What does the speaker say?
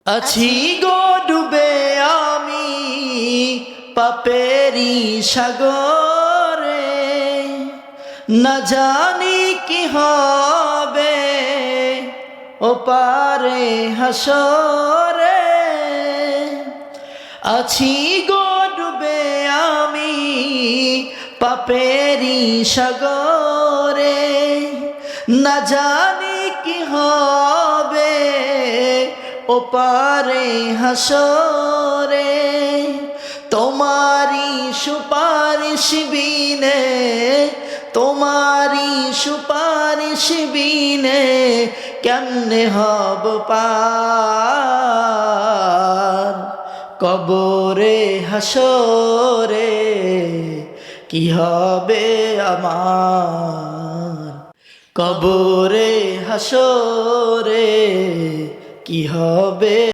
আছি গো ডুবে আমি পাপেরি সাগরে, না জানি কি হবে ওপারে হাসরে। আছি গো ডুবে আমি পাপেরি সাগরে, না জানি কি হবে ওপারে হাসরে। তোমারি সুপারিশ বিনে, তোমারি সুপারিশ বিনে কেমনে হব পার। কবরে হাসরে কি হবে আমার, কবরে হাসরে কি হবে।